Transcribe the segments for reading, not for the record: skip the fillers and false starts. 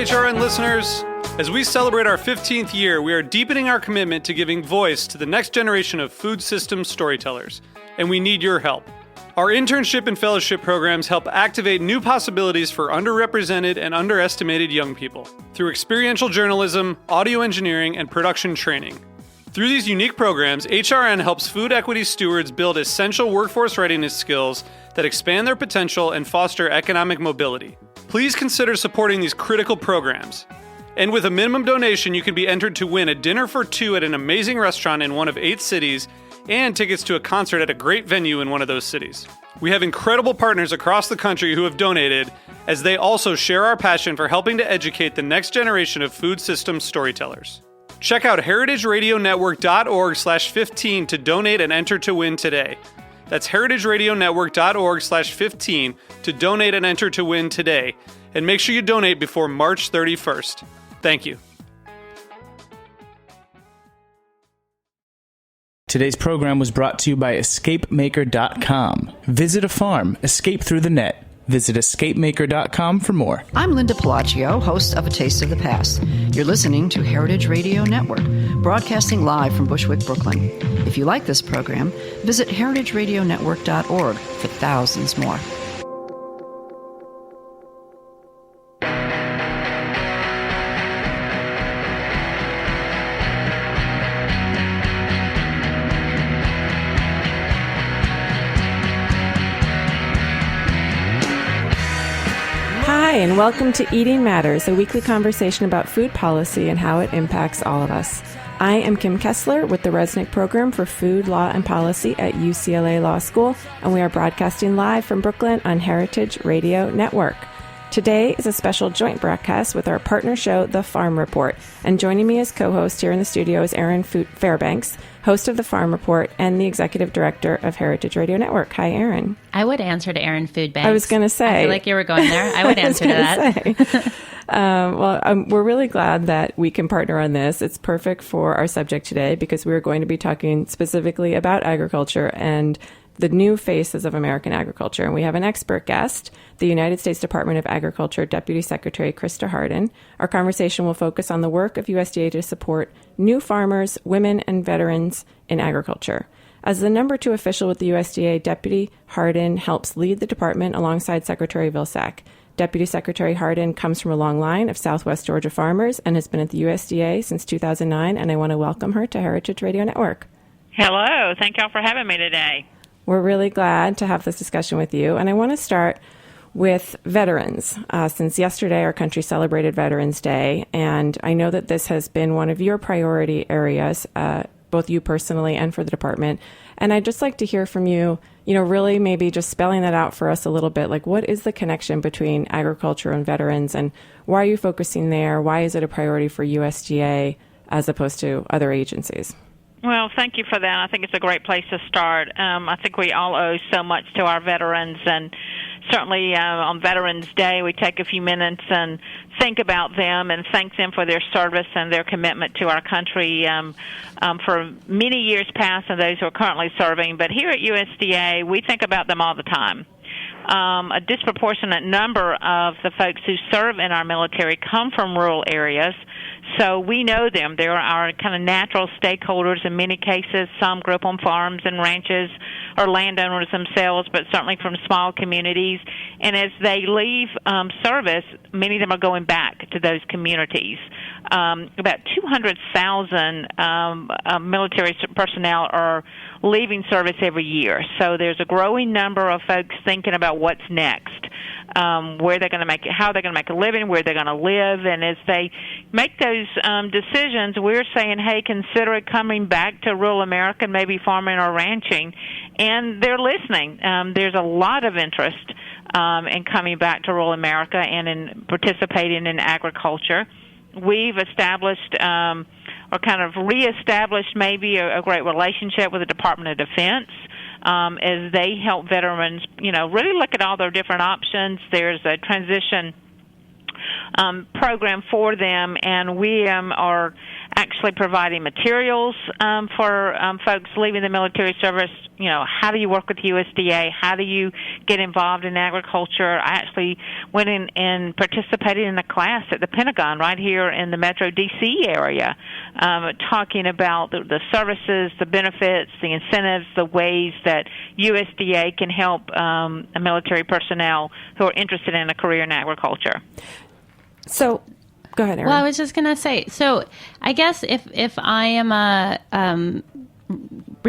HRN listeners. As we celebrate our 15th year, we are deepening our commitment to giving voice to the next generation of food systems storytellers, and we need your help. Our internship and fellowship programs help activate new possibilities for underrepresented and underestimated young people through experiential journalism, audio engineering, and production training. Through these unique programs, HRN helps food equity stewards build essential workforce readiness skills that expand their potential and foster economic mobility. Please consider supporting these critical programs. And with a minimum donation, you can be entered to win a dinner for two at an amazing restaurant in one of 8 cities and tickets to a concert at a great venue in one of those cities. We have incredible partners across the country who have donated, as they also share our passion for helping to educate the next generation of food systems storytellers. Check out heritageradionetwork.org/15 to donate and enter to win today. That's heritageradionetwork.org/15 to donate and enter to win today. And make sure you donate before March 31st. Thank you. Today's program was brought to you by EscapeMaker.com. Visit a farm, escape through the net. Visit EscapeMaker.com for more. I'm Linda Pelaccio, host of A Taste of the Past. You're listening to Heritage Radio Network, broadcasting live from Bushwick, Brooklyn. If you like this program, visit heritageradionetwork.org for thousands more. Hi, and welcome to Eating Matters, a weekly conversation about food policy and how it impacts all of us. I am Kim Kessler with the Resnick Program for Food, Law, and Policy at UCLA Law School, and we are broadcasting live from Brooklyn on Heritage Radio Network. Today is a special joint broadcast with our partner show, The Farm Report, and joining me as co-host here in the studio is Erin Fairbanks, host of The Farm Report and the executive director of Heritage Radio Network. Hi, Erin. I would answer to Erin Foodbanks. I was going to say. I feel like you were going there. I would answer to that. We're really glad that we can partner on this. It's perfect for our subject today because we're going to be talking specifically about agriculture and the new faces of American agriculture. And we have an expert guest, the United States Department of Agriculture Deputy Secretary Krysta Harden. Our conversation will focus on the work of USDA to support new farmers, women, and veterans in agriculture. As the number 2 official with the USDA, Deputy Harden helps lead the department alongside Secretary Vilsack. Deputy Secretary Harden comes from a long line of Southwest Georgia farmers and has been at the USDA since 2009, and I want to welcome her to Heritage Radio Network. Hello. Thank y'all for having me today. We're really glad to have this discussion with you, and I want to start with veterans. Since yesterday, our country celebrated Veterans Day, and I know that this has been one of your priority areas, both you personally and for the department. And I'd just like to hear from you, really maybe just spelling that out for us a little bit. Like, what is the connection between agriculture and veterans, and why are you focusing there? Why is it a priority for USDA as opposed to other agencies? Well, thank you for that. I think it's a great place to start. I think we all owe so much to our veterans, and certainly on Veterans Day, we take a few minutes and think about them and thank them for their service and their commitment to our country for many years past and those who are currently serving. But here at USDA, we think about them all the time. A disproportionate number of the folks who serve in our military come from rural areas, so we know them. They're our kind of natural stakeholders in many cases. Some grew up on farms and ranches or landowners themselves, but certainly from small communities. And as they leave service, many of them are going back to those communities. About 200,000 military personnel are leaving service every year. So there's a growing number of folks thinking about what's next, where they're going to make it, how they're going to make a living, where they're going to live. And as they make those decisions, we're saying, hey, consider coming back to rural America, maybe farming or ranching. And they're listening. There's a lot of interest in coming back to rural America and in participating in agriculture. We've established or kind of reestablished maybe a great relationship with the Department of Defense as they help veterans, really look at all their different options. There's a transition program for them, and we are actually providing materials for folks leaving the military service. How do you work with USDA? How do you get involved in agriculture? I actually went in and participated in a class at the Pentagon right here in the Metro D.C. area, talking about the services, the benefits, the incentives, the ways that USDA can help military personnel who are interested in a career in agriculture. So, go ahead, Erin. Well, I was just going to say, so I guess if I am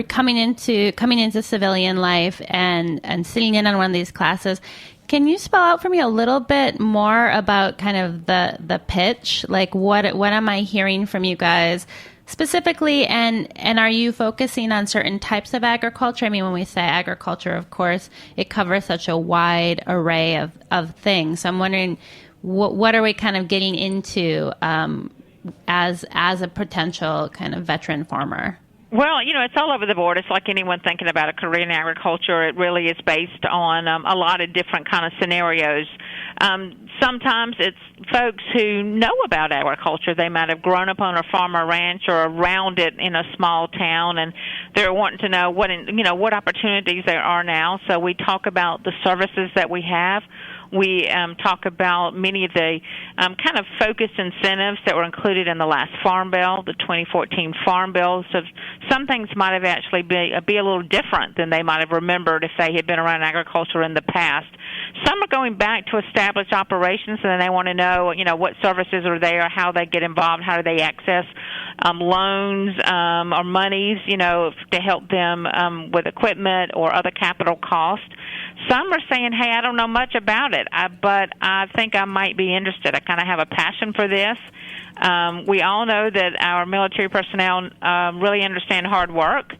coming into civilian life and sitting in on one of these classes, can you spell out for me a little bit more about kind of the pitch? Like what am I hearing from you guys specifically, and are you focusing on certain types of agriculture? I mean, when we say agriculture, of course, it covers such a wide array of things. So I'm wondering, what are we kind of getting into as a potential kind of veteran farmer? Well, it's all over the board. It's like anyone thinking about a career in agriculture. It really is based on a lot of different kind of scenarios. Sometimes it's folks who know about agriculture. They might have grown up on a farm or ranch or around it in a small town, and they're wanting to know what opportunities there are now. So we talk about the services that we have. We talk about many of the kind of focused incentives that were included in the last Farm Bill, the 2014 Farm Bill. So some things might have actually be a little different than they might have remembered if they had been around agriculture in the past. Some are going back to established operations, and they want to know, what services are there, how they get involved, how do they access loans or monies, to help them with equipment or other capital costs. Some are saying, hey, I don't know much about it, but I think I might be interested. I kind of have a passion for this. We all know that our military personnel really understand hard work.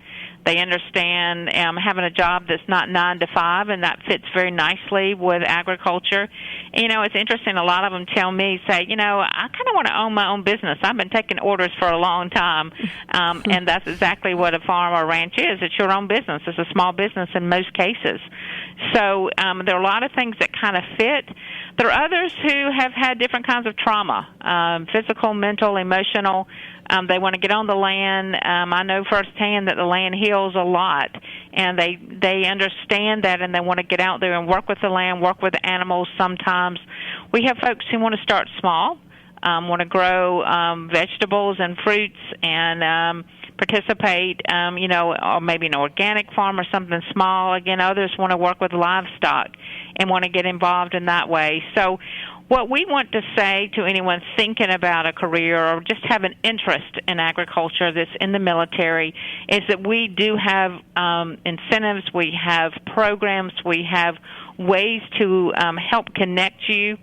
They understand having a job that's not 9 to 5, and that fits very nicely with agriculture. It's interesting. A lot of them tell me, I kind of want to own my own business. I've been taking orders for a long time, and that's exactly what a farm or ranch is. It's your own business. It's a small business in most cases. So there are a lot of things that kind of fit. There are others who have had different kinds of trauma, physical, mental, emotional. They want to get on the land. I know firsthand that the land heals a lot, and they understand that, and they want to get out there and work with the land, work with the animals sometimes. We have folks who want to start small, want to grow vegetables and fruits and participate, or maybe an organic farm or something small. Again, others want to work with livestock and want to get involved in that way. So what we want to say to anyone thinking about a career or just have an interest in agriculture that's in the military is that we do have incentives, we have programs, we have ways to help connect you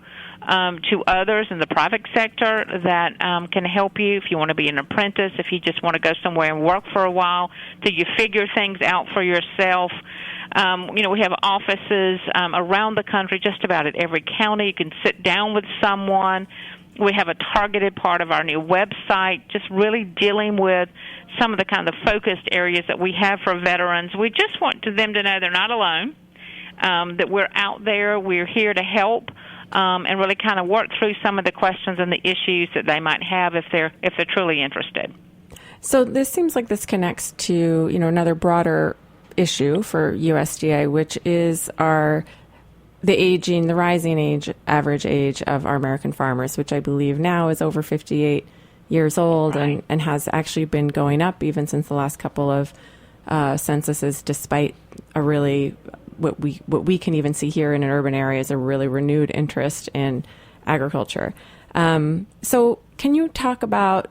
to others in the private sector that can help you if you want to be an apprentice, if you just want to go somewhere and work for a while till you figure things out for yourself. We have offices around the country, just about at every county. You can sit down with someone. We have a targeted part of our new website, just really dealing with some of the kind of focused areas that we have for veterans. We just want them to know they're not alone, that we're out there, we're here to help, and really kind of work through some of the questions and the issues that they might have if they're truly interested. So this seems like this connects to, another broader issue for USDA, which is the rising average age of our American farmers, which I believe now is over 58 years old, right, and has actually been going up even since the last couple of censuses, despite a really what we can even see here in an urban area is a really renewed interest in agriculture. So can you talk about,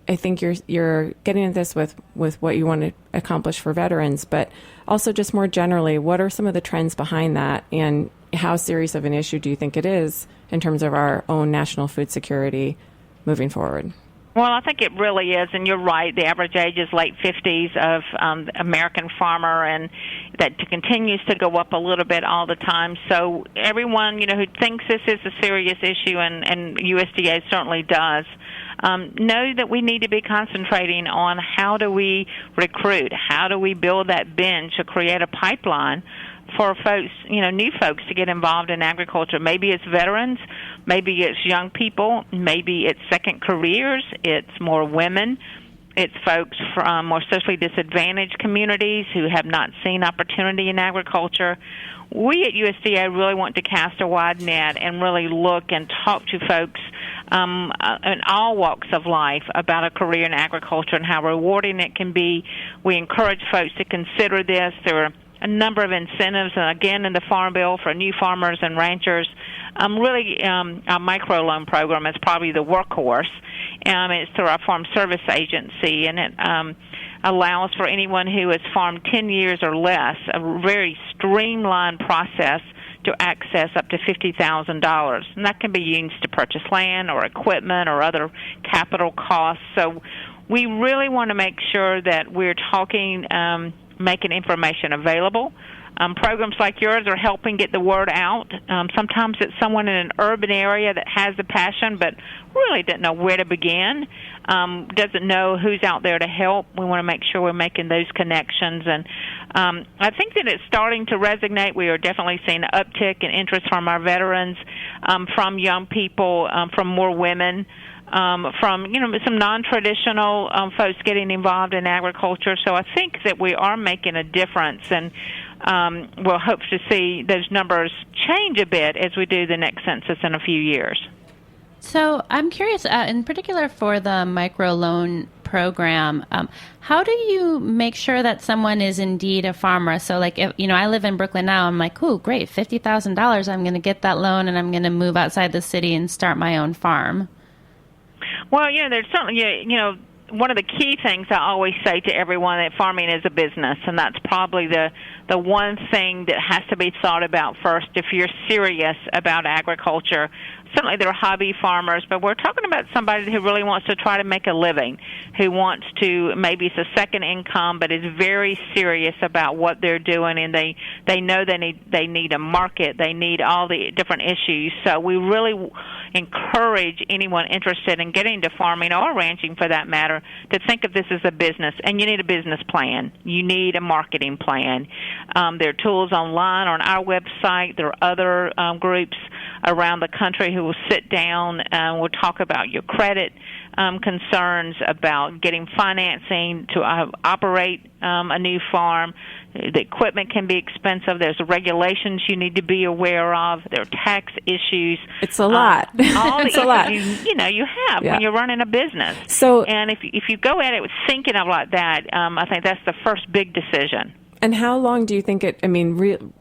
I think you're getting at this with what you want to accomplish for veterans, but also just more generally, what are some of the trends behind that, and how serious of an issue do you think it is in terms of our own national food security moving forward? Well, I think it really is, and you're right. The average age is late 50s of American farmer, and that continues to go up a little bit all the time. So everyone, who thinks this is a serious issue, and USDA certainly does, know that we need to be concentrating on how do we recruit, how do we build that bench to create a pipeline for folks, new folks to get involved in agriculture. Maybe it's veterans, Maybe it's young people, maybe it's second careers, it's more women, it's folks from more socially disadvantaged communities who have not seen opportunity in agriculture. We at USDA really want to cast a wide net and really look and talk to folks in all walks of life about a career in agriculture and how rewarding it can be. We encourage folks to consider this. There are a number of incentives, again, in the Farm Bill for new farmers and ranchers. Our microloan program is probably the workhorse. It's through our Farm Service Agency, and it allows for anyone who has farmed 10 years or less a very streamlined process to access up to $50,000. And that can be used to purchase land or equipment or other capital costs. So we really want to make sure that we're talking, making information available. Programs like yours are helping get the word out. Sometimes it's someone in an urban area that has the passion but really doesn't know where to begin, doesn't know who's out there to help. We want to make sure we're making those connections. And I think that it's starting to resonate. We are definitely seeing an uptick in interest from our veterans, from young people, from more women, from some non-traditional folks getting involved in agriculture. So I think that we are making a difference, and we'll hope to see those numbers change a bit as we do the next census in a few years. So I'm curious, in particular for the microloan program, how do you make sure that someone is indeed a farmer? So, like, if, I live in Brooklyn now, I'm like, ooh, great, $50,000, I'm going to get that loan, and I'm going to move outside the city and start my own farm. Well, there's certainly, one of the key things I always say to everyone that farming is a business, and that's probably the one thing that has to be thought about first if you're serious about agriculture. Certainly there are hobby farmers, but we're talking about somebody who really wants to try to make a living, who wants to, maybe it's a second income, but is very serious about what they're doing, and they know they need a market, they need all the different issues. So we really encourage anyone interested in getting into farming or ranching, for that matter, to think of this as a business. And you need a business plan. You need a marketing plan. There are tools online on our website. There are other groups around the country who will sit down and will talk about your credit concerns, about getting financing to operate a new farm. The equipment can be expensive. There's regulations you need to be aware of. There are tax issues. It's a lot. All the it's a lot. You have when you're running a business. And if you go at it with thinking of like that, I think that's the first big decision. And how long do you think it? I mean,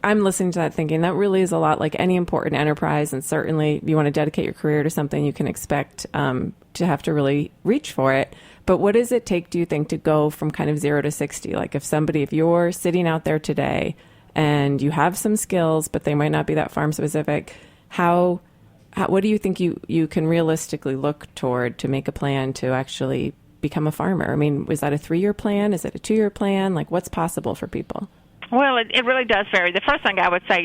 I'm listening to that thinking that really is a lot like any important enterprise, and certainly if you want to dedicate your career to something, you can expect to have to really reach for it. But what does it take, do you think, to go from kind of 0 to 60? Like if you're sitting out there today and you have some skills, but they might not be that farm specific, what do you think you can realistically look toward to make a plan to actually become a farmer? I mean, was that a 3-year plan? Is it a 2-year plan? Like, what's possible for people? Well, it really does vary. The first thing I would say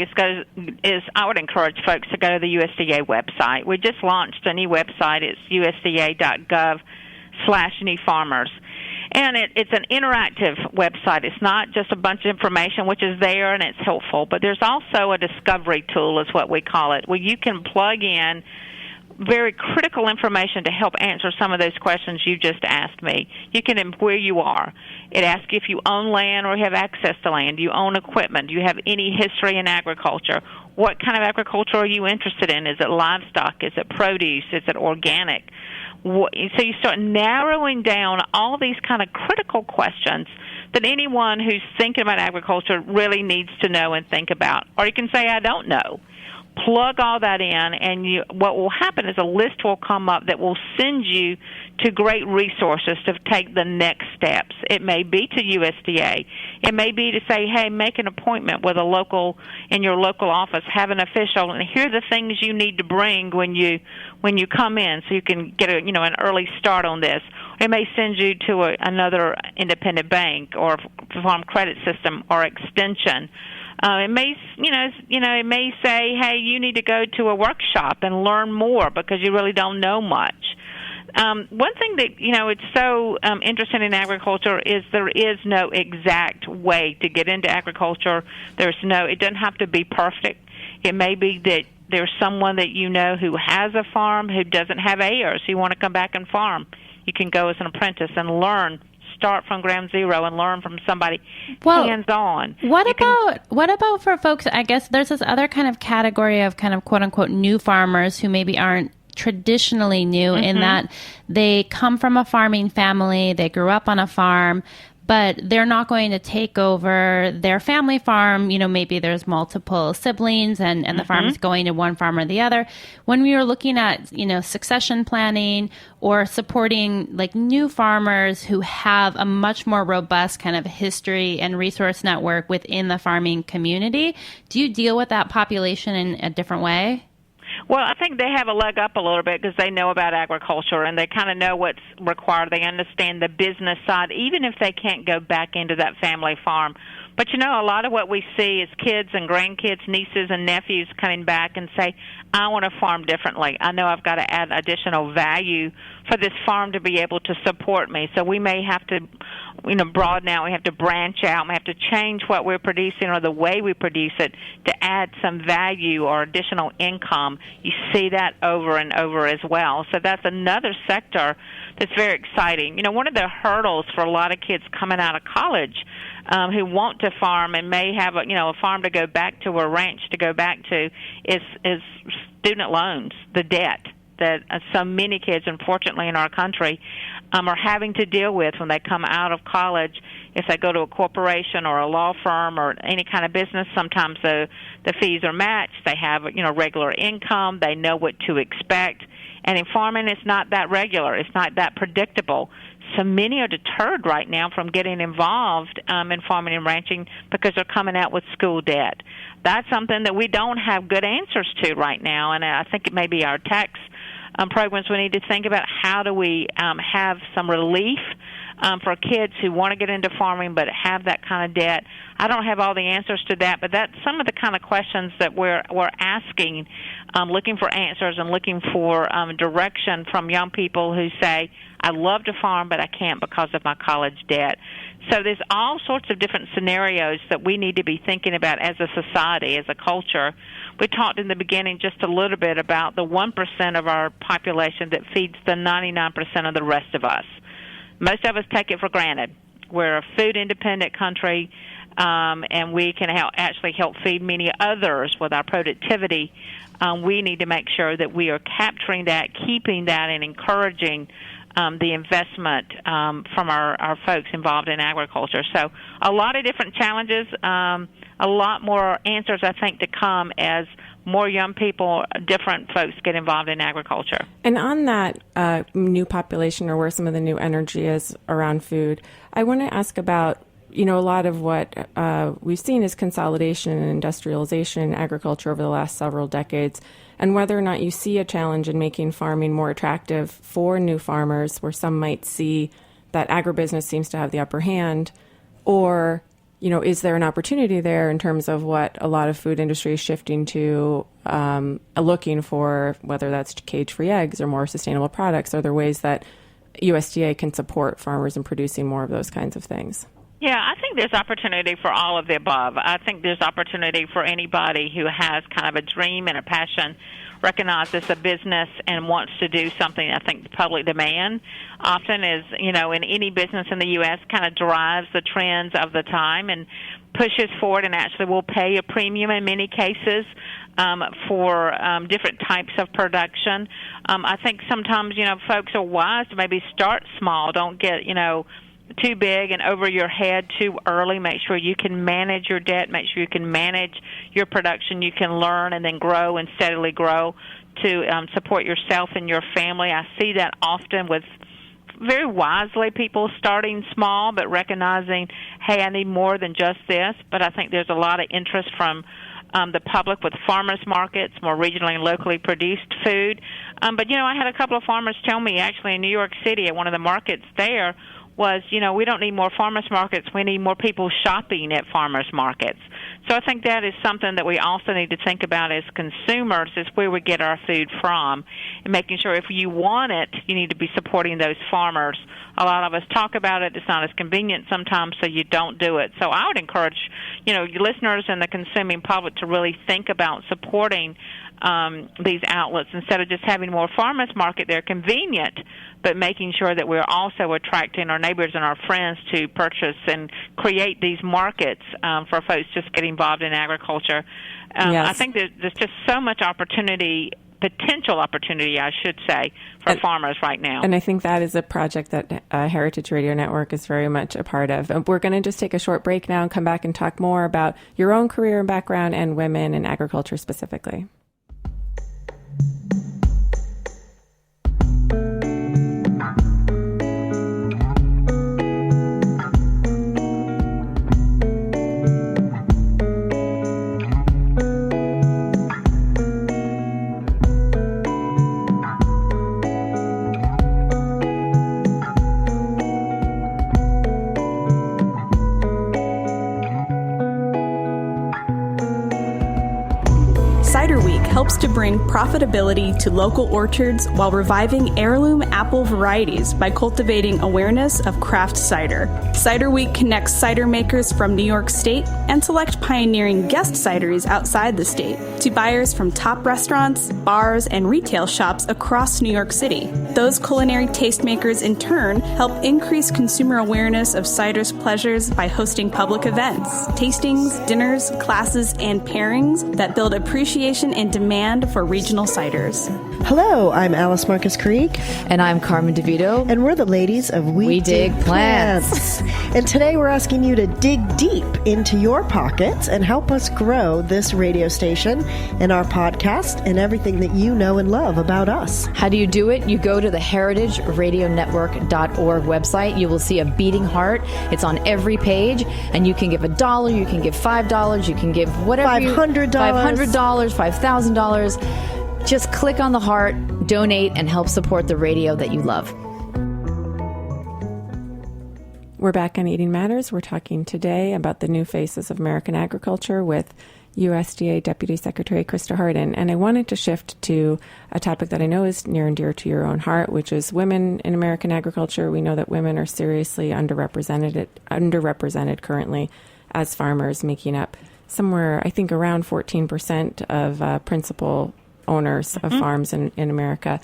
is I would encourage folks to go to the USDA website. We just launched a new website. It's usda.gov/new farmers. And it's an interactive website. It's not just a bunch of information, which is there and it's helpful, but there's also a discovery tool, is what we call it, where you can plug in very critical information to help answer some of those questions you just asked me. You can where you are. It asks you if you own land or have access to land. Do you own equipment? Do you have any history in agriculture? What kind of agriculture are you interested in? Is it livestock? Is it produce? Is it organic? So you start narrowing down all these kind of critical questions that anyone who's thinking about agriculture really needs to know and think about. Or you can say, I don't know. Plug all that in, and what will happen is a list will come up that will send you to great resources to take the next steps. It may be to USDA. It may be to say, hey, make an appointment with in your local office, have an official, and here are the things you need to bring when you come in, so you can get an early start on this. It may send you to another independent bank or farm credit system or extension. It may, it may say, hey, you need to go to a workshop and learn more because you really don't know much. One thing that, it's so interesting in agriculture is there is no exact way to get into agriculture. It doesn't have to be perfect. It may be that there's someone that you know who has a farm who doesn't have heirs who want to come back and farm, you can go as an apprentice and learn. Start from ground zero and learn from somebody hands-on. What about for folks, I guess there's this other kind of category of kind of quote-unquote new farmers who maybe aren't traditionally new in that they come from a farming family, they grew up on a farm, but they're not going to take over their family farm. You know, maybe there's multiple siblings and the farm is going to one farm or the other. When we were looking at, you know, succession planning or supporting like new farmers who have a much more robust kind of history and resource network within the farming community, do you deal with that population in a different way? Well, I think they have a leg up a little bit because they know about agriculture and they kind of know what's required. They understand the business side, even if they can't go back into that family farm. But, you know, a lot of what we see is kids and grandkids, nieces and nephews coming back and say, I want to farm differently. I know I've got to add additional value for this farm to be able to support me. So we may have to, you know, broaden out. We have to branch out. We have to change what we're producing or the way we produce it to add some value or additional income. You see that over and over as well. So that's another sector that's very exciting. You know, one of the hurdles for a lot of kids coming out of college who want to farm and may have a farm to go back to or a ranch to go back to is student loans, the debt that so many kids, unfortunately, in our country are having to deal with when they come out of college. If they go to a corporation or a law firm or any kind of business, sometimes the fees are matched. They have, you know, regular income. They know what to expect. And in farming, it's not that regular. It's not that predictable. So many are deterred right now from getting involved in farming and ranching because they're coming out with school debt. That's something that we don't have good answers to right now, and I think it may be our tax programs we need to think about. How do we have some relief for kids who want to get into farming but have that kind of debt? I don't have all the answers to that, but that's some of the kind of questions that we're asking, looking for answers and looking for direction from young people who say, I love to farm, but I can't because of my college debt. So there's all sorts of different scenarios that we need to be thinking about as a society, as a culture. We talked in the beginning just a little bit about the 1% of our population that feeds the 99% of the rest of us. Most of us take it for granted. We're a food-independent country, and we can actually help feed many others with our productivity. We need to make sure that we are capturing that, keeping that, and encouraging the investment from our folks involved in agriculture. So a lot of different challenges, a lot more answers, I think, to come as more young people, different folks get involved in agriculture. And on that new population, or where some of the new energy is around food, I want to ask about, you know, a lot of what we've seen is consolidation and industrialization in agriculture over the last several decades, and whether or not you see a challenge in making farming more attractive for new farmers, where some might see that agribusiness seems to have the upper hand, or, you know, is there an opportunity there in terms of what a lot of food industry is shifting to, looking for, whether that's cage-free eggs or more sustainable products? Are there ways that USDA can support farmers in producing more of those kinds of things? Yeah, I think there's opportunity for all of the above. I think there's opportunity for anybody who has kind of a dream and a passion, recognizes a business and wants to do something. I think the public demand often is, you know, in any business in the U.S. kind of drives the trends of the time and pushes forward and actually will pay a premium in many cases for different types of production. I think sometimes, you know, folks are wise to maybe start small. Don't get, you know, too big and over your head too early. Make sure you can manage your debt. Make sure you can manage your production. You can learn and then grow and steadily grow to support yourself and your family. I see that often with very wisely people starting small but recognizing, hey, I need more than just this. But I think there's a lot of interest from the public with farmers markets, more regionally and locally produced food. But, you know, I had a couple of farmers tell me actually in New York City at one of the markets there was, you know, we don't need more farmers markets. We need more people shopping at farmers markets. So I think that is something that we also need to think about as consumers, is where we get our food from, and making sure if you want it, you need to be supporting those farmers. A lot of us talk about it. It's not as convenient sometimes, so you don't do it. So I would encourage, you know, your listeners and the consuming public to really think about supporting these outlets instead of just having more farmers market. They're convenient, but making sure that we're also attracting our neighbors and our friends to purchase and create these markets for folks just getting involved in agriculture. Yes. I think there's just so much potential opportunity, I should say, for farmers right now. And I think that is a project that Heritage Radio Network is very much a part of. And we're going to just take a short break now and come back and talk more about your own career and background and women in agriculture specifically. Cider Week helps to bring profitability to local orchards while reviving heirloom apple varieties by cultivating awareness of craft cider. Cider Week connects cider makers from New York State and select pioneering guest cideries outside the state to buyers from top restaurants, bars, and retail shops across New York City. Those culinary tastemakers, in turn, help increase consumer awareness of cider's pleasures by hosting public events, tastings, dinners, classes, and pairings that build appreciation and demand for regional ciders. Hello, I'm Alice Marcus Krieg. And I'm Carmen DeVito. And we're the ladies of We Dig Plants. And today we're asking you to dig deep into your pockets and help us grow this radio station and our podcast and everything that you know and love about us. How do you do it? You go to the heritageradionetwork.org website. You will see a beating heart. It's on every page. And you can give $1, you can give $5, you can give whatever $500. $5,000. Just click on the heart, donate, and help support the radio that you love. We're back on Eating Matters. We're talking today about the new faces of American agriculture with USDA Deputy Secretary Krysta Harden. And I wanted to shift to a topic that I know is near and dear to your own heart, which is women in American agriculture. We know that women are seriously underrepresented currently as farmers, making up somewhere, I think, around 14% of principal owners of farms in America.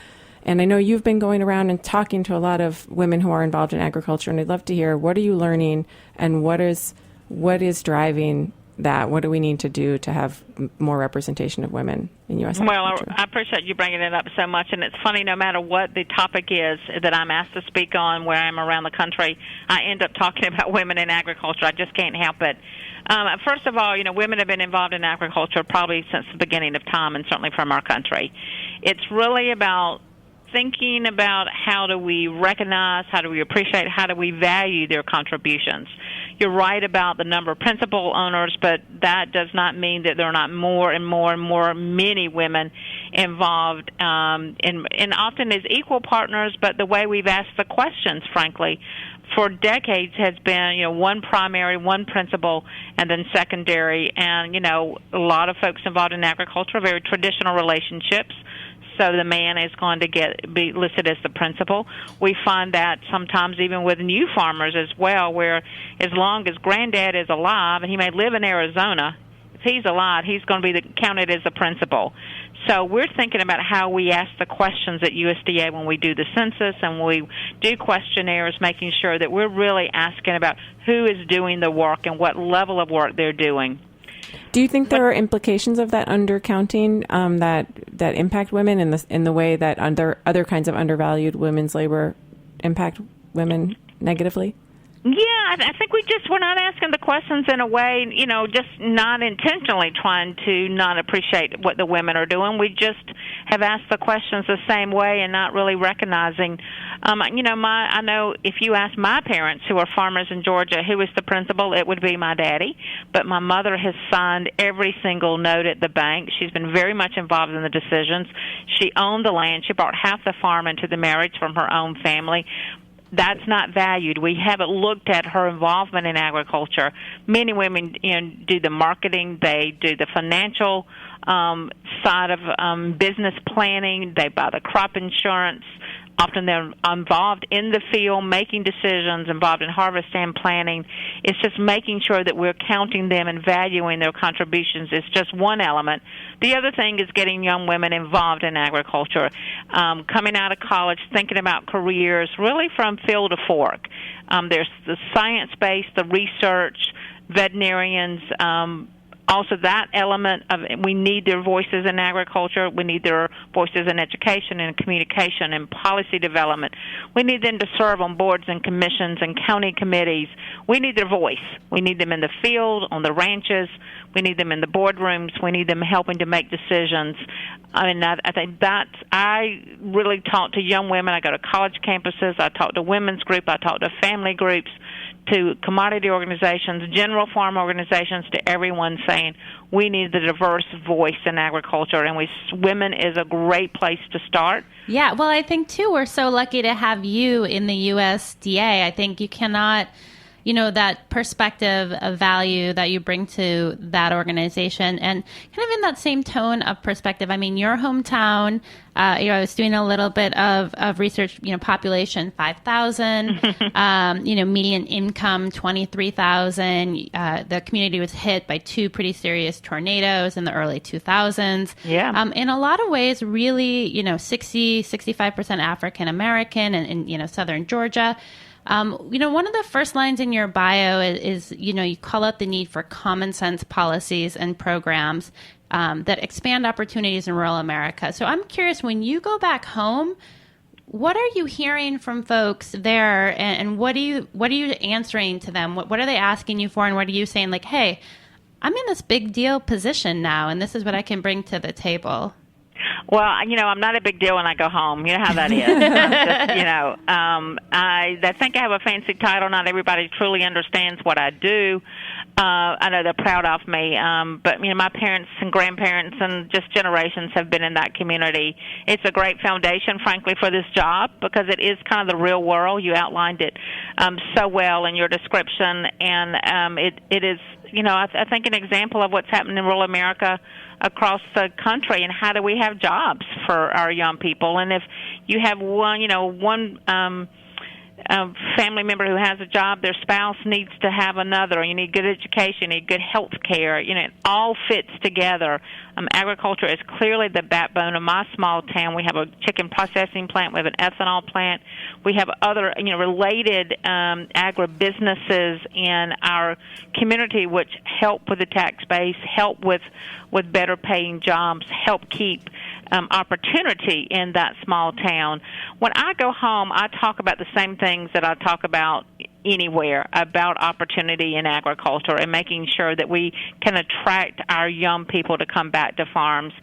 And I know you've been going around and talking to a lot of women who are involved in agriculture, and I'd love to hear, what are you learning and what is driving that? What do we need to do to have more representation of women in U.S. agriculture? Well, I appreciate you bringing it up so much, and it's funny, no matter what the topic is that I'm asked to speak on where I'm around the country, I end up talking about women in agriculture. I just can't help it. First of all, women have been involved in agriculture probably since the beginning of time, and certainly from our country. It's really about thinking about how do we recognize, how do we appreciate, how do we value their contributions. You're right about the number of principal owners, but that does not mean that there are not more and more and more many women involved, and often as equal partners, but the way we've asked the questions, frankly, for decades has been, one primary, one principal, and then secondary. And, a lot of folks involved in agriculture are very traditional relationships. So the man is going to be listed as the principal. We find that sometimes even with new farmers as well, where as long as granddad is alive, and he may live in Arizona, if he's alive, he's going to be counted as the principal. So we're thinking about how we ask the questions at USDA when we do the census and when we do questionnaires, making sure that we're really asking about who is doing the work and what level of work they're doing. Do you think there are implications of that undercounting that impact women in the way that other kinds of undervalued women's labor impact women negatively? Yeah, I think we're not asking the questions in a way, just not intentionally trying to not appreciate what the women are doing. We just have asked the questions the same way and not really recognizing. I know if you ask my parents, who are farmers in Georgia, who is the principal, it would be my daddy. But my mother has signed every single note at the bank. She's been very much involved in the decisions. She owned the land. She brought half the farm into the marriage from her own family. That's not valued. We haven't looked at her involvement in agriculture. Many women do the marketing. They do the financial side of business planning. They buy the crop insurance. Often they're involved in the field, making decisions, involved in harvest and planning. It's just making sure that we're counting them and valuing their contributions. It's just one element. The other thing is getting young women involved in agriculture, coming out of college, thinking about careers, really from field to fork. There's the science base, the research, veterinarians, also that element of we need their voices in agriculture. We need their voices in education and communication and policy development. We need them to serve on boards and commissions and county committees. We need their voice. We need them in the field, on the ranches. We need them in the boardrooms. We need them helping to make decisions. I mean, I think I really talk to young women. I go to college campuses. I talk to women's groups. I talk to family groups, to commodity organizations, general farm organizations, to everyone saying we need the diverse voice in agriculture, and women is a great place to start. Yeah, well, I think, too, we're so lucky to have you in the USDA. I think you cannot, that perspective of value that you bring to that organization, and kind of in that same tone of perspective. I mean, your hometown, I was doing a little bit of research, population 5,000, median income 23,000. The community was hit by 2 pretty serious tornadoes in the early 2000s. Yeah. In a lot of ways, really, 65% African American in southern Georgia. One of the first lines in your bio is you call out the need for common sense policies and programs that expand opportunities in rural America. So I'm curious, when you go back home, what are you hearing from folks there, and what are you answering to them? What are they asking you for, and what are you saying, like, hey, I'm in this big deal position now, and this is what I can bring to the table? Well, I'm not a big deal when I go home. You know how that is. I think I have a fancy title. Not everybody truly understands what I do. I know they're proud of me. But, my parents and grandparents and just generations have been in that community. It's a great foundation, frankly, for this job, because it is kind of the real world. You outlined it so well in your description. And it is, I think an example of what's happening in rural America across the country, and how do we have jobs for our young people. And if you have one family member who has a job, their spouse needs to have another. You need good education, you need good health care. It all fits together. Agriculture is clearly the backbone of my small town. We have a chicken processing plant. We have an ethanol plant. We have other, related agribusinesses in our community which help with the tax base, help with better paying jobs, help keep opportunity in that small town. When I go home, I talk about the same things that I talk about anywhere, about opportunity in agriculture and making sure that we can attract our young people to come back to farms.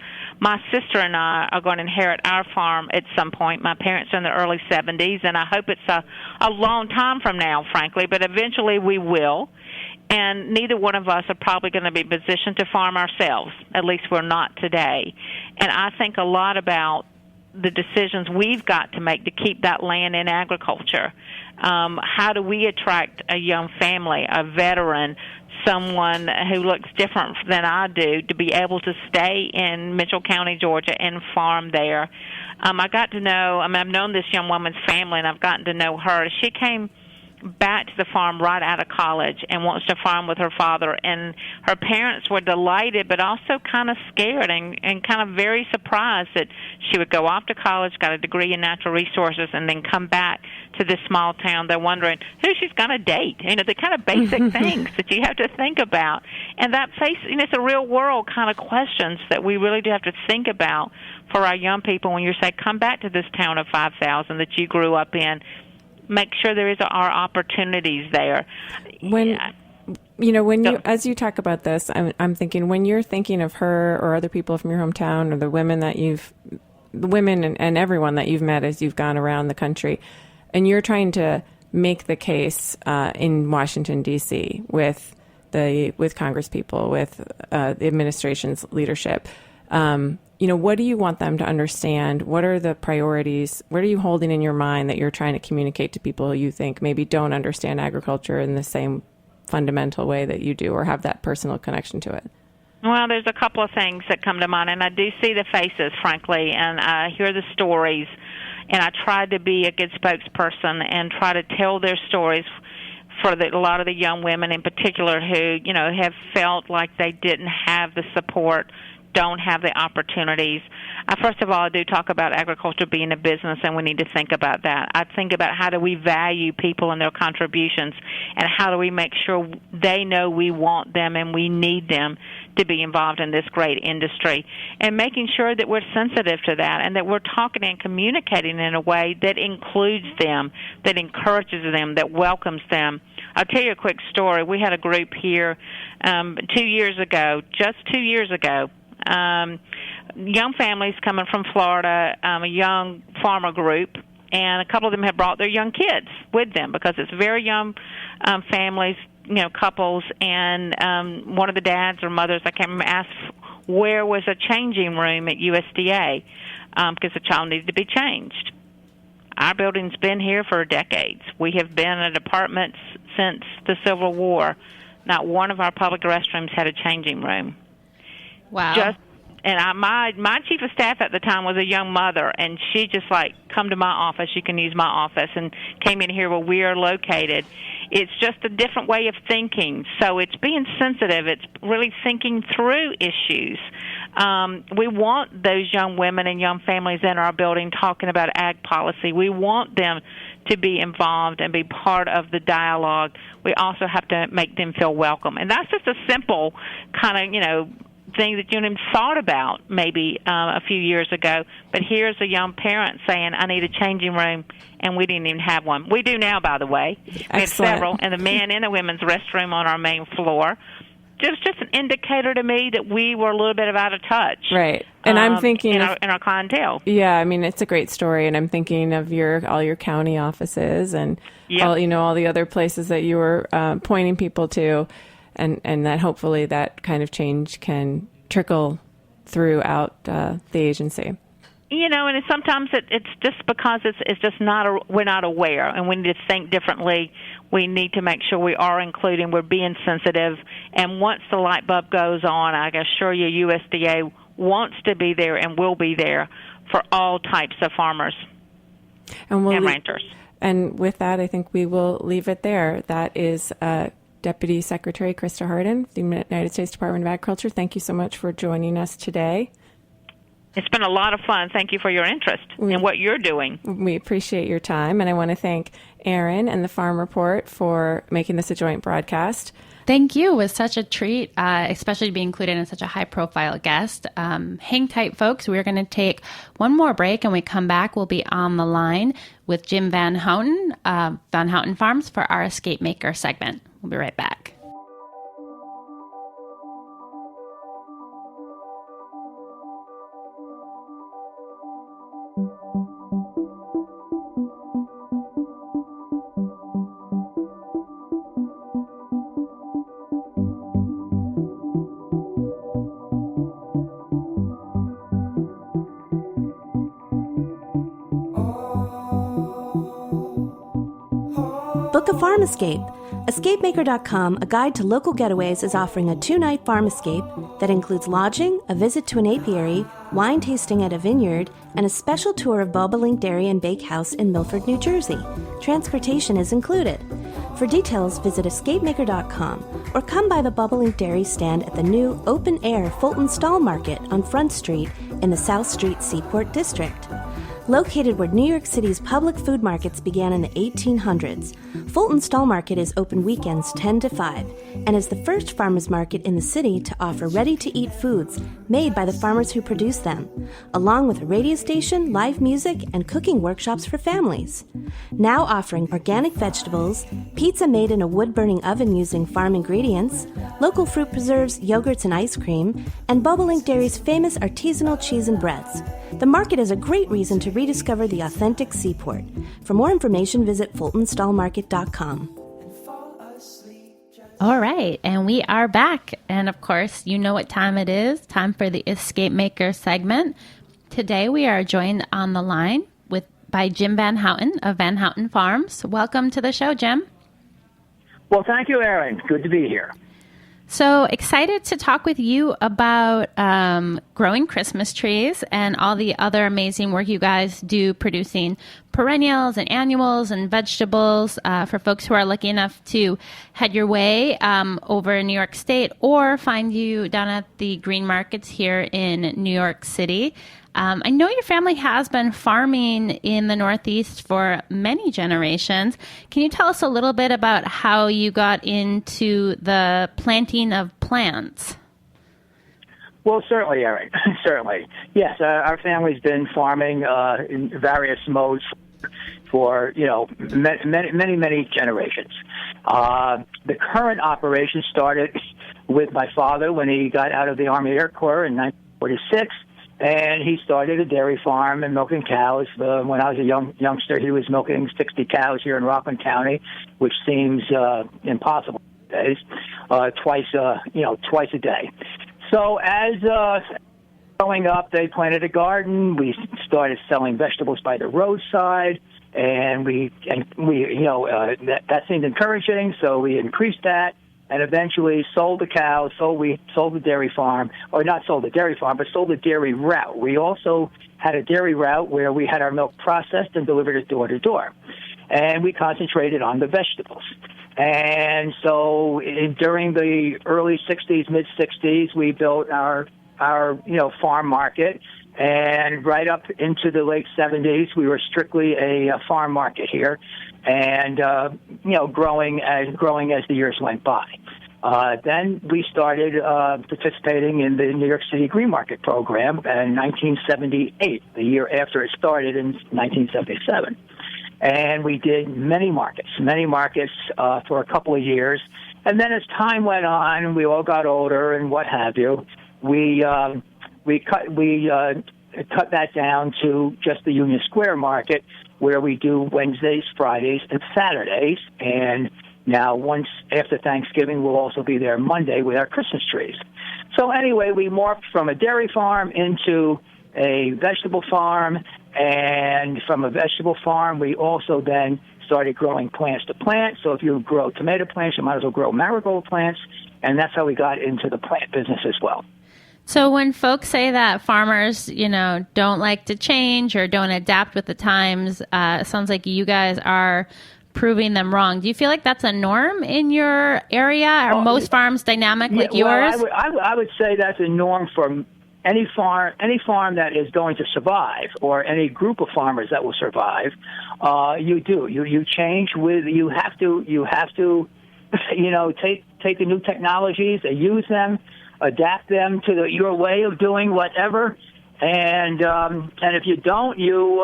My sister and I are going to inherit our farm at some point. My parents are in their early 70s, and I hope it's a long time from now, frankly, but eventually we will. And neither one of us are probably going to be positioned to farm ourselves. At least we're not today. And I think a lot about the decisions we've got to make to keep that land in agriculture. How do we attract a young family, a veteran, someone who looks different than I do, to be able to stay in Mitchell County, Georgia, and farm there? I got to know, I've known this young woman's family, and I've gotten to know her. She came back to the farm right out of college and wants to farm with her father, and her parents were delighted but also kind of scared and kind of very surprised that she would go off to college, got a degree in natural resources, and then come back to this small town. They're wondering who she's going to date, the kind of basic things that you have to think about. And that it's a real world kind of questions that we really do have to think about for our young people when you say, come back to this town of 5,000 that you grew up in. Make sure there are opportunities there. As you talk about this, I'm thinking, when you're thinking of her or other people from your hometown, or the women and everyone that you've met as you've gone around the country, and you're trying to make the case in Washington, D.C. with Congress people, with the administration's leadership. What do you want them to understand? What are the priorities? What are you holding in your mind that you're trying to communicate to people you think maybe don't understand agriculture in the same fundamental way that you do, or have that personal connection to it? Well, there's a couple of things that come to mind, and I do see the faces, frankly, and I hear the stories. and I tried to be a good spokesperson and try to tell their stories for a lot of the young women in particular who, have felt like they didn't have the support, don't have the opportunities. First of all, I do talk about agriculture being a business, and we need to think about that. I think about how do we value people and their contributions, and how do we make sure they know we want them and we need them to be involved in this great industry, and making sure that we're sensitive to that and that we're talking and communicating in a way that includes them, that encourages them, that welcomes them. I'll tell you a quick story. We had a group here 2 years ago, just 2 years ago, young families coming from Florida, a young farmer group, and a couple of them had brought their young kids with them because it's very young families, couples, and one of the dads or mothers, I can't remember, asked where was a changing room at USDA because the child needed to be changed. Our building's been here for decades. We have been at apartments since the Civil War. Not one of our public restrooms had a changing room. Wow. My chief of staff at the time was a young mother, and she just come to my office. You can use my office, and came in here where we are located. It's just a different way of thinking. So it's being sensitive. It's really thinking through issues. We want those young women and young families in our building talking about ag policy. We want them to be involved and be part of the dialogue. We also have to make them feel welcome. And that's just a simple kind of, thing that you hadn't thought about maybe a few years ago. But here's a young parent saying, I need a changing room, and we didn't even have one. We do now, by the way. We have several, and the men and the women's restroom on our main floor. Just an indicator to me that we were a little bit out of touch. Right. And I'm thinking in our clientele. Yeah, I mean, it's a great story, and I'm thinking of all your county offices and all the other places that you were pointing people to. And that hopefully that kind of change can trickle throughout the agency. And sometimes it's just because it's just we're not aware, and we need to think differently. We need to make sure we are including, we're being sensitive, and once the light bulb goes on, I can assure you USDA wants to be there and will be there for all types of farmers and ranchers. And with that, I think we will leave it there. That is Deputy Secretary Krysta Harden, the United States Department of Agriculture. Thank you so much for joining us today. It's been a lot of fun. Thank you for your interest in what you're doing. We appreciate your time, and I want to thank Erin and the Farm Report for making this a joint broadcast. Thank you. It was such a treat, especially to be included in such a high-profile guest. Hang tight, folks. We're going to take one more break, and we come back. We'll be on the line with Jim Van Houten, Van Houten Farms, for our Escape Maker segment. We'll be right back. Book a farm escape. EscapeMaker.com, a guide to local getaways, is offering a 2-night farm escape that includes lodging, a visit to an apiary, wine tasting at a vineyard, and a special tour of Bobolink Dairy and Bakehouse in Milford, New Jersey. Transportation is included. For details, visit EscapeMaker.com or come by the Bobolink Dairy stand at the new open-air Fulton Stall Market on Front Street in the South Street Seaport District. Located where New York City's public food markets began in the 1800s, Fulton Stall Market is open weekends 10 to 5 and is the first farmers market in the city to offer ready-to-eat foods made by the farmers who produce them, along with a radio station, live music, and cooking workshops for families. Now offering organic vegetables, pizza made in a wood-burning oven using farm ingredients, local fruit preserves, yogurts, and ice cream, and Bobolink Dairy's famous artisanal cheese and breads. The market is a great reason to rediscover the authentic seaport. For more information, visit FultonStallMarket.com. All right, and we are back. And of course, you know what time it is. Time for the Escape Maker segment. Today we are joined on the line by Jim Van Houten of Van Houten Farms. Welcome to the show, Jim. Well, thank you, Erin. Good to be here. So excited to talk with you about growing Christmas trees and all the other amazing work you guys do producing perennials and annuals and vegetables for folks who are lucky enough to head your way over in New York State or find you down at the green markets here in New York City. I know your family has been farming in the Northeast for many generations. Can you tell us a little bit about how you got into the planting of plants? Well, certainly, Erin. Certainly. Yes, our family's been farming in various modes for, many generations. The current operation started with my father when he got out of the Army Air Corps in 1946. And he started a dairy farm and milking cows. When I was a youngster, he was milking 60 cows here in Rockland County, which seems impossible these days, twice a day. So as growing up, they planted a garden. We started selling vegetables by the roadside, and that seemed encouraging, so we increased that. And eventually sold the cows, sold the dairy farm, or not sold the dairy farm, but sold the dairy route. We also had a dairy route where we had our milk processed and delivered it door to door. And we concentrated on the vegetables. And so during the early 60s, mid-60s, we built our farm market. And right up into the late 70s, we were strictly a farm market here, and growing as the years went by. Then we started participating in the New York City Green Market program in 1978, the year after it started in 1977. And we did many markets for a couple of years. And then as time went on, we all got older and what have you, we cut that down to just the Union Square market, where we do Wednesdays, Fridays, and Saturdays. And now, once after Thanksgiving, we'll also be there Monday with our Christmas trees. So anyway, we morphed from a dairy farm into a vegetable farm, and from a vegetable farm, we also then started growing plants to plant. So if you grow tomato plants, you might as well grow marigold plants, and that's how we got into the plant business as well. So when folks say that farmers, don't like to change or don't adapt with the times, it sounds like you guys are proving them wrong. Do you feel like that's a norm in your area? Are most farms dynamic like yours? Well, I would say that's a norm for any farm that is going to survive, or any group of farmers that will survive. You change with, you have to take the new technologies and use them, adapt them to your way of doing whatever, and if you don't, you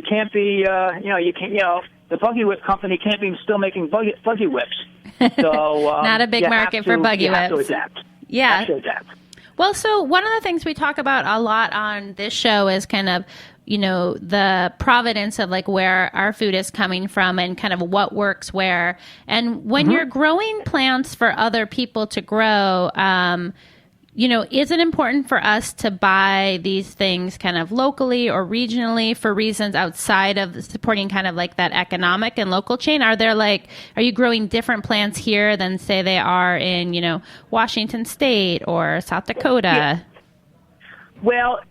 can't be the Buggy Whip company can't be still making buggy whips. So not a big market for buggy whips. You have to adapt. Yeah. You have to adapt. Well, so one of the things we talk about a lot on this show is kind of, the providence of like where our food is coming from and kind of what works where. And when you're growing plants for other people to grow, is it important for us to buy these things kind of locally or regionally for reasons outside of supporting kind of like that economic and local chain? Are you growing different plants here than say they are in, Washington State or South Dakota? Yeah. Well,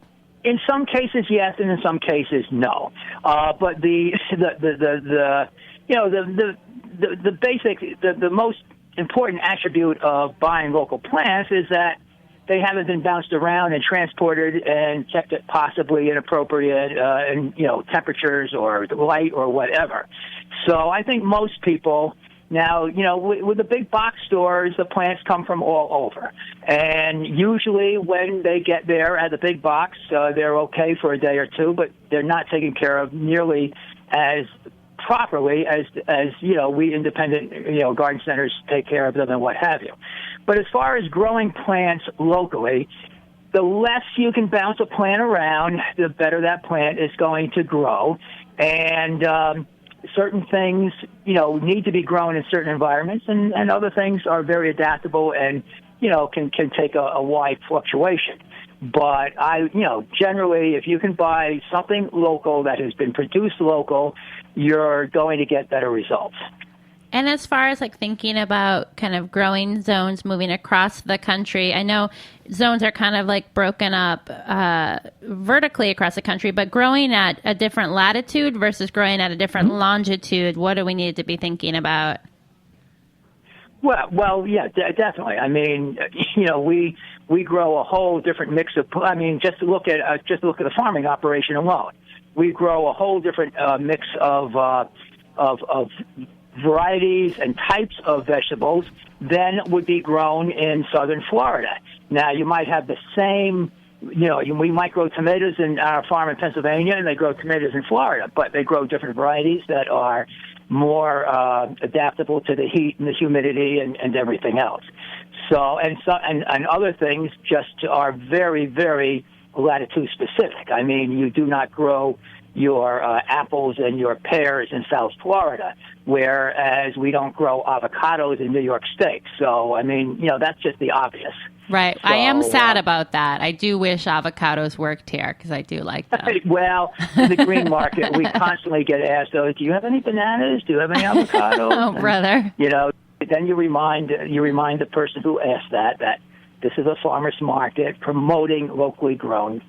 in some cases, yes, and in some cases, no. But the most important attribute of buying local plants is that they haven't been bounced around and transported and kept at possibly inappropriate temperatures or light or whatever. So I think most people now, with the big box stores, the plants come from all over. And usually when they get there at the big box, they're okay for a day or two, but they're not taken care of nearly as properly as we independent, garden centers take care of them and what have you. But as far as growing plants locally, the less you can bounce a plant around, the better that plant is going to grow. And certain things, need to be grown in certain environments, and other things are very adaptable and, can take a wide fluctuation. But generally, if you can buy something local that has been produced local, you're going to get better results. And as far as like thinking about kind of growing zones moving across the country, I know zones are kind of like broken up vertically across the country, but growing at a different latitude versus growing at a different longitude, what do we need to be thinking about? Well, yeah, definitely. I mean, we grow a whole different mix of. I mean, just look at the farming operation alone. We grow a whole different mix of varieties and types of vegetables than would be grown in southern Florida. Now, you might have the same. We might grow tomatoes in our farm in Pennsylvania, and they grow tomatoes in Florida, but they grow different varieties that are more adaptable to the heat and the humidity and everything else. And other things just are very, very latitude specific. I mean, you do not grow your apples and your pears in South Florida, whereas we don't grow avocados in New York State. So, I mean, that's just the obvious. Right. So, I am sad about that. I do wish avocados worked here because I do like them. Well, in the green market, we constantly get asked, do you have any bananas? Do you have any avocados? Oh, brother. Then you remind the person who asked that this is a farmer's market promoting locally grown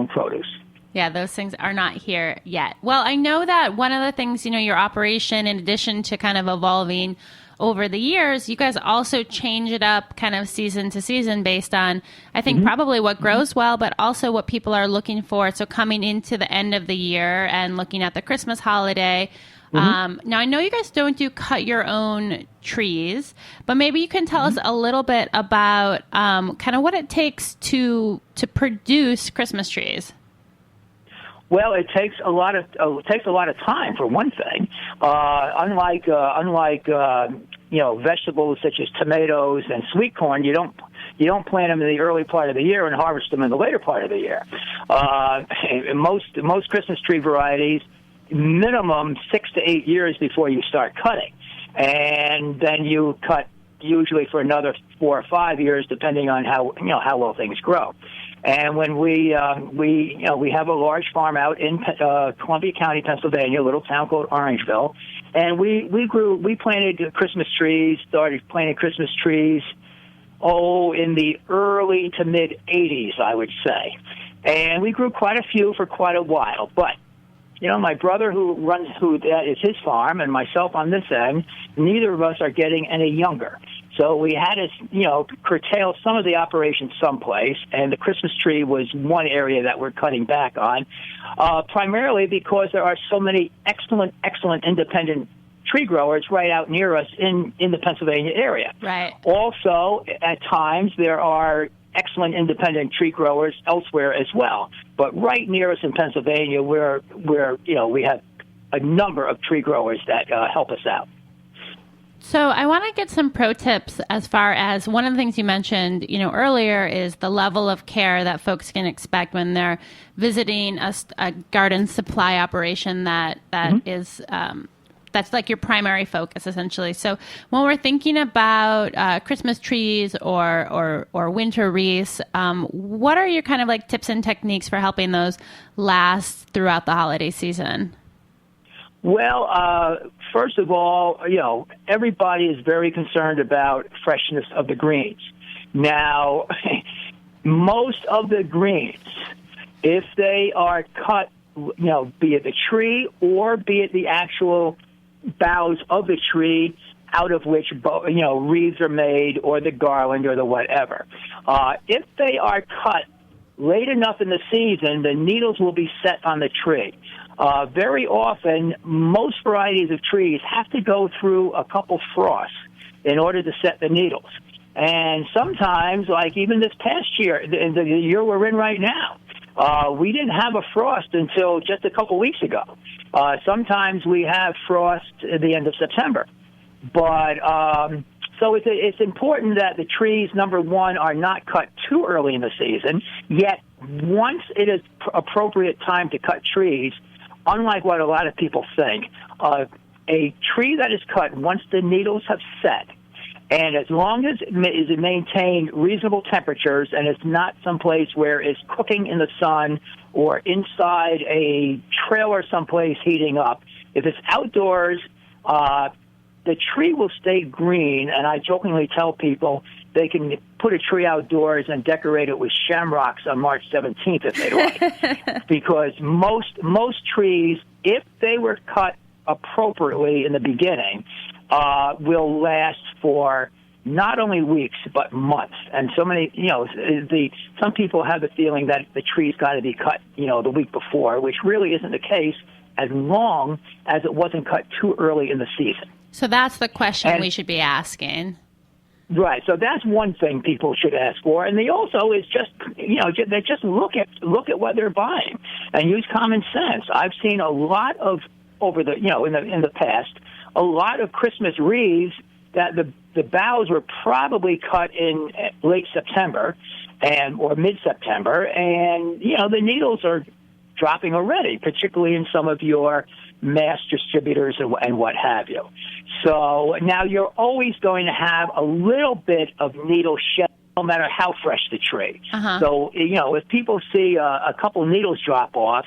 produce. Yeah, those things are not here yet. Well, I know that one of the things, your operation, in addition to kind of evolving over the years, you guys also change it up kind of season to season based on, I think, probably what grows well, but also what people are looking for. So coming into the end of the year and looking at the Christmas holiday. Now, I know you guys don't do cut your own trees, but maybe you can tell us a little bit about kind of what it takes to produce Christmas trees. Well, it takes a lot of time for one thing. Unlike vegetables such as tomatoes and sweet corn, you don't plant them in the early part of the year and harvest them in the later part of the year. Most Christmas tree varieties, minimum 6 to 8 years before you start cutting, and then you cut usually for another 4 or 5 years, depending on how well things grow. And when we have a large farm out in Columbia County, Pennsylvania, a little town called Orangeville, and we planted Christmas trees, started planting Christmas trees, in the early to mid 80s, I would say. And we grew quite a few for quite a while. But, my brother that is his farm, and myself on this end, neither of us are getting any younger. So we had to, curtail some of the operations someplace, and the Christmas tree was one area that we're cutting back on, primarily because there are so many excellent independent tree growers right out near us in the Pennsylvania area. Right. Also, at times, there are excellent independent tree growers elsewhere as well. But right near us in Pennsylvania, we have a number of tree growers that help us out. So I want to get some pro tips as far as one of the things you mentioned, earlier is the level of care that folks can expect when they're visiting a garden supply operation that is that's like your primary focus essentially. So when we're thinking about Christmas trees or winter wreaths, what are your kind of like tips and techniques for helping those last throughout the holiday season? Well, first of all, everybody is very concerned about freshness of the greens. Now, most of the greens, if they are cut, be it the tree or be it the actual boughs of the tree out of which, wreaths are made or the garland or the whatever, if they are cut late enough in the season, the needles will be set on the tree. Very often, most varieties of trees have to go through a couple frosts in order to set the needles. And sometimes, like even this past year, the year we're in right now, we didn't have a frost until just a couple weeks ago. Sometimes we have frost at the end of September. But so it's important that the trees, number one, are not cut too early in the season, yet once it is appropriate time to cut trees, unlike what a lot of people think, a tree that is cut once the needles have set, and as long as it maintains reasonable temperatures and it's not someplace where it's cooking in the sun or inside a trailer someplace heating up, if it's outdoors the tree will stay green, and I jokingly tell people they can put a tree outdoors and decorate it with shamrocks on March 17th if they like. Because most trees, if they were cut appropriately in the beginning, will last for not only weeks but months. And so many, some people have the feeling that the tree's got to be cut, the week before, which really isn't the case as long as it wasn't cut too early in the season. So that's the question we should be asking. Right. So that's one thing people should ask for. And they also is just, they just look at what they're buying and use common sense. I've seen a lot of in the past, a lot of Christmas wreaths that the boughs were probably cut in late September or mid-September, and the needles are dropping already, particularly in some of your mass distributors and what have you. So now you're always going to have a little bit of needle shed, no matter how fresh the tree. Uh-huh. So if people see a couple needles drop off,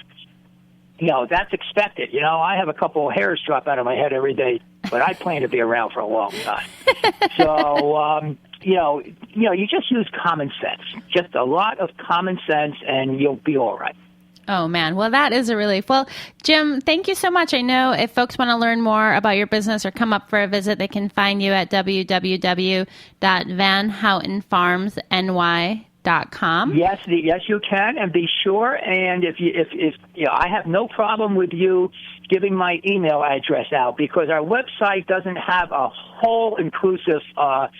that's expected. I have a couple of hairs drop out of my head every day, but I plan to be around for a long time. So, you just use common sense. Just a lot of common sense, and you'll be all right. Oh, man. Well, that is a relief. Well, Jim, thank you so much. I know if folks want to learn more about your business or come up for a visit, they can find you at www.vanhoutenfarmsny.com. Yes, you can, and be sure. And if I have no problem with you giving my email address out, because our website doesn't have a whole inclusive, what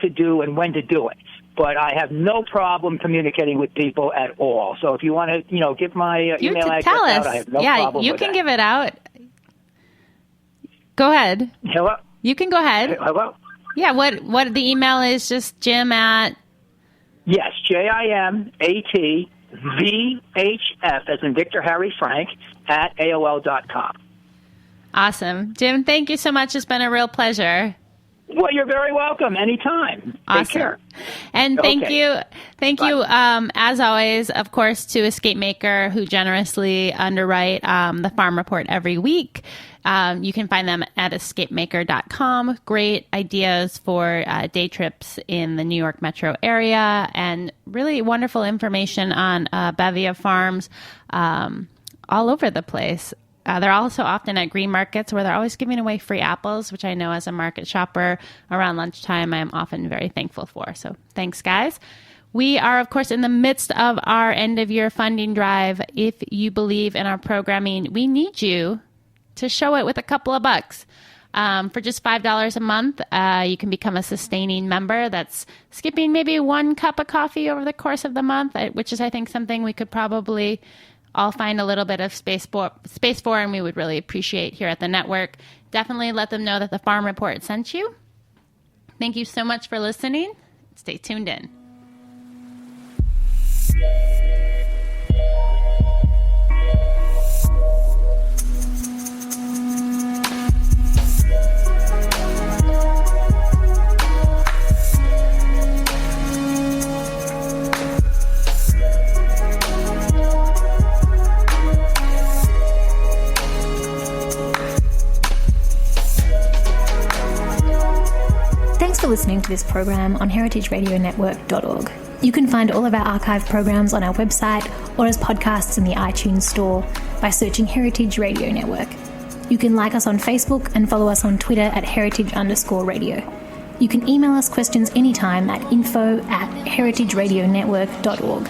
to do and when to do it. But I have no problem communicating with people at all. So if you want to, give my email address out, I have no problem with that. Yeah, you can give it out. Go ahead. Hello? You can go ahead. Hello? Yeah, what the email is, just Jim at... Yes, JIMATVHF, as in Victor Harry Frank, at AOL.com. Awesome. Jim, thank you so much. It's been a real pleasure. Well, you're very welcome. Anytime. Awesome. Take care. And thank you, as always, of course, to Escape Maker, who generously underwrite the Farm Report every week. You can find them at escapemaker.com. Great ideas for day trips in the New York metro area, and really wonderful information on a bevy of farms all over the place. They're also often at green markets where they're always giving away free apples, which I know as a market shopper around lunchtime I am often very thankful for. So thanks, guys. We are, of course, in the midst of our end-of-year funding drive. If you believe in our programming, we need you to show it with a couple of bucks. For just $5 a month, you can become a sustaining member. That's skipping maybe one cup of coffee over the course of the month, which is, I think, something we could probably all find a little bit of space for, and we would really appreciate here at the network. Definitely let them know that the Farm Report sent you. Thank you so much for listening. Stay tuned in. Thanks for listening to this program on heritageradionetwork.org. You can find all of our archive programs on our website or as podcasts in the iTunes store by searching Heritage Radio Network. You can like us on Facebook and follow us on Twitter at heritage_radio. You can email us questions anytime at info@heritageradionetwork.org.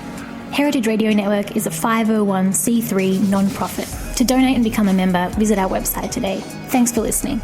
Heritage Radio Network is a 501c3 non-profit. To donate and become a member, visit our website today. Thanks for listening.